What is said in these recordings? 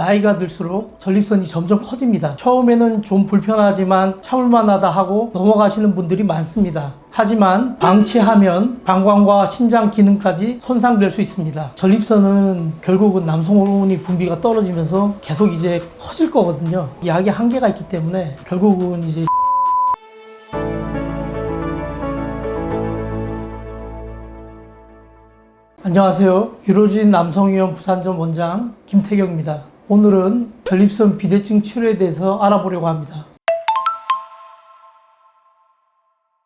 나이가 들수록 전립선이 점점 커집니다. 처음에는 좀 불편하지만 참을만하다 하고 넘어가시는 분들이 많습니다. 하지만 방치하면 방광과 신장 기능까지 손상될 수 있습니다. 전립선은 결국은 남성 호르몬이 분비가 떨어지면서 계속 이제 커질 거거든요. 약이 한계가 있기 때문에 결국은 이제 안녕하세요. 유로진 남성의원 부산점 원장 김태경입니다. 오늘은 전립선 비대증 치료에 대해서 알아보려고 합니다.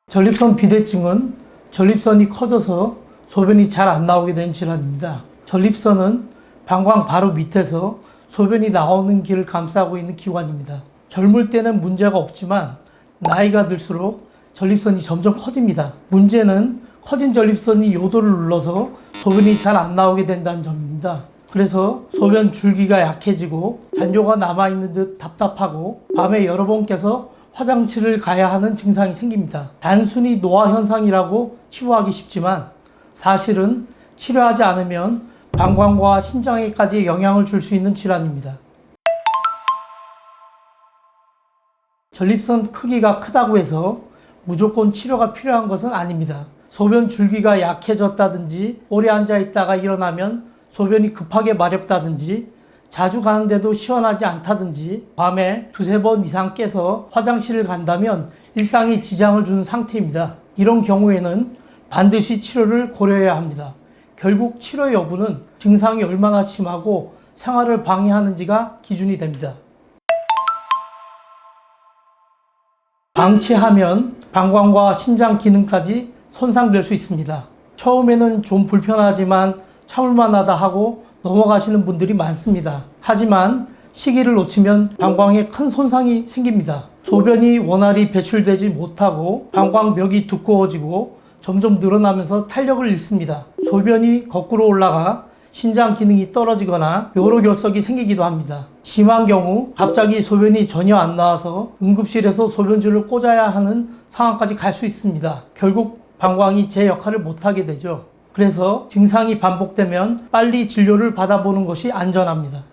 전립선 비대증은 전립선이 커져서 소변이 잘 안 나오게 된 질환입니다. 전립선은 방광 바로 밑에서 소변이 나오는 길을 감싸고 있는 기관입니다. 젊을 때는 문제가 없지만 나이가 들수록 전립선이 점점 커집니다. 문제는 커진 전립선이 요도를 눌러서 소변이 잘 안 나오게 된다는 점입니다. 그래서 소변 줄기가 약해지고 잔뇨가 남아있는 듯 답답하고 밤에 여러 번 깨서 화장실을 가야 하는 증상이 생깁니다. 단순히 노화 현상이라고 치부하기 쉽지만 사실은 치료하지 않으면 방광과 신장에까지 영향을 줄 수 있는 질환입니다. 전립선 크기가 크다고 해서 무조건 치료가 필요한 것은 아닙니다. 소변 줄기가 약해졌다든지 오래 앉아 있다가 일어나면 소변이 급하게 마렵다든지 자주 가는데도 시원하지 않다든지 밤에 두세 번 이상 깨서 화장실을 간다면 일상에 지장을 주는 상태입니다. 이런 경우에는 반드시 치료를 고려해야 합니다. 결국 치료 여부는 증상이 얼마나 심하고 생활을 방해하는지가 기준이 됩니다. 방치하면 방광과 신장 기능까지 손상될 수 있습니다. 처음에는 좀 불편하지만 참을만하다 하고 넘어가시는 분들이 많습니다. 하지만 시기를 놓치면 방광에 큰 손상이 생깁니다. 소변이 원활히 배출되지 못하고 방광벽이 두꺼워지고 점점 늘어나면서 탄력을 잃습니다. 소변이 거꾸로 올라가 신장 기능이 떨어지거나 요로결석이 생기기도 합니다. 심한 경우 갑자기 소변이 전혀 안 나와서 응급실에서 소변줄을 꽂아야 하는 상황까지 갈 수 있습니다. 결국 방광이 제 역할을 못하게 되죠. 그래서 증상이 반복되면 빨리 진료를 받아보는 것이 안전합니다.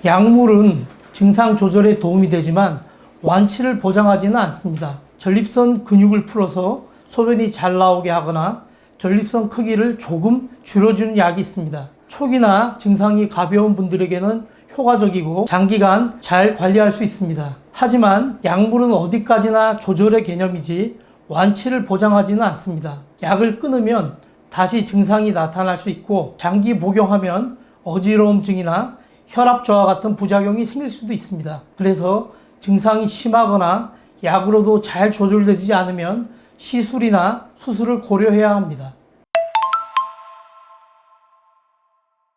약물은 증상 조절에 도움이 되지만 완치를 보장하지는 않습니다. 전립선 근육을 풀어서 소변이 잘 나오게 하거나 전립선 크기를 조금 줄여주는 약이 있습니다. 초기나 증상이 가벼운 분들에게는 효과적이고 장기간 잘 관리할 수 있습니다. 하지만 약물은 어디까지나 조절의 개념이지 완치를 보장하지는 않습니다. 약을 끊으면 다시 증상이 나타날 수 있고 장기 복용하면 어지러움증이나 혈압 저하 같은 부작용이 생길 수도 있습니다. 그래서 증상이 심하거나 약으로도 잘 조절되지 않으면 시술이나 수술을 고려해야 합니다.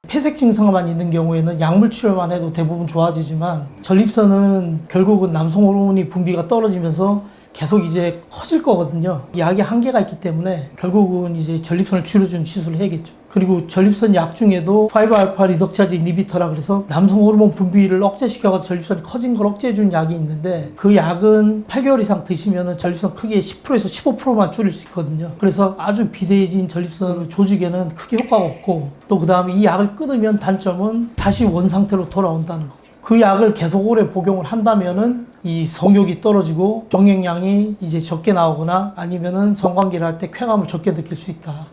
폐색 증상만 있는 경우에는 약물 치료만 해도 대부분 좋아지지만 전립선은 결국은 남성 호르몬이 분비가 떨어지면서 계속 이제 커질 거거든요. 약이 한계가 있기 때문에 결국은 이제 전립선을 줄여주는 시술을 해야겠죠. 그리고 전립선 약 중에도 5알파 리덕차제 이니비터라 그래서 남성 호르몬 분비를 억제시켜서 전립선이 커진 걸 억제해주는 약이 있는데 그 약은 8개월 이상 드시면 전립선 크기의 10%에서 15%만 줄일 수 있거든요. 그래서 아주 비대해진 전립선 조직에는 크게 효과가 없고 또 그 다음에 이 약을 끊으면 단점은 다시 원상태로 돌아온다는 거. 그 약을 계속 오래 복용을 한다면은 이 성욕이 떨어지고 정액량이 이제 적게 나오거나 아니면은 성관계를 할 때 쾌감을 적게 느낄 수 있다.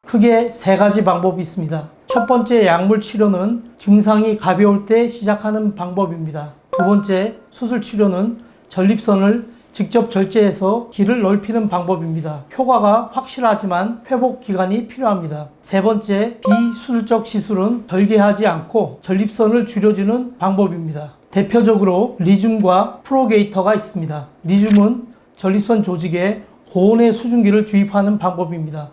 크게 세 가지 방법이 있습니다. 첫 번째 약물 치료는 증상이 가벼울 때 시작하는 방법입니다. 두 번째 수술 치료는 전립선을 직접 절제해서 길을 넓히는 방법입니다. 효과가 확실하지만 회복 기간이 필요합니다. 세 번째, 비수술적 시술은 절개하지 않고 전립선을 줄여주는 방법입니다. 대표적으로 리줌과 프로게이터가 있습니다. 리줌은 전립선 조직에 고온의 수증기를 주입하는 방법입니다.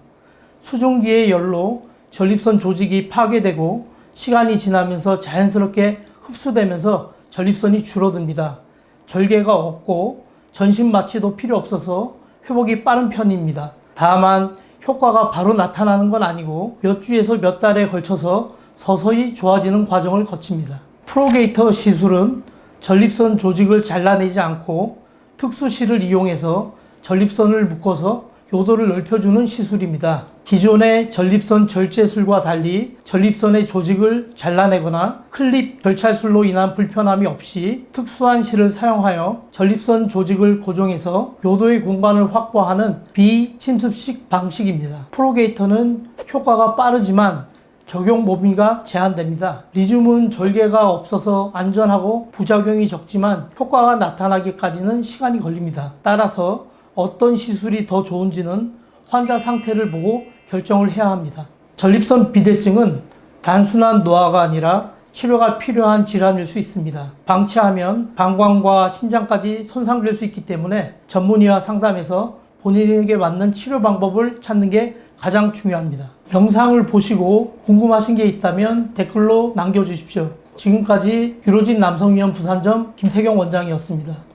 수증기의 열로 전립선 조직이 파괴되고 시간이 지나면서 자연스럽게 흡수되면서 전립선이 줄어듭니다. 절개가 없고 전신 마취도 필요 없어서 회복이 빠른 편입니다. 다만 효과가 바로 나타나는 건 아니고 몇 주에서 몇 달에 걸쳐서 서서히 좋아지는 과정을 거칩니다. 프로게이터 시술은 전립선 조직을 잘라내지 않고 특수실을 이용해서 전립선을 묶어서 요도를 넓혀주는 시술입니다. 기존의 전립선 절제술과 달리 전립선의 조직을 잘라내거나 클립 결찰술로 인한 불편함이 없이 특수한 실을 사용하여 전립선 조직을 고정해서 요도의 공간을 확보하는 비침습식 방식입니다. 프로게이터는 효과가 빠르지만 적용 범위가 제한됩니다. 리튬은 절개가 없어서 안전하고 부작용이 적지만 효과가 나타나기까지는 시간이 걸립니다. 따라서 어떤 시술이 더 좋은지는 환자 상태를 보고 결정을 해야 합니다. 전립선 비대증은 단순한 노화가 아니라 치료가 필요한 질환일 수 있습니다. 방치하면 방광과 신장까지 손상될 수 있기 때문에 전문의와 상담해서 본인에게 맞는 치료 방법을 찾는 게 가장 중요합니다. 영상을 보시고 궁금하신 게 있다면 댓글로 남겨주십시오. 지금까지 유로진 남성위원 부산점 김태경 원장이었습니다.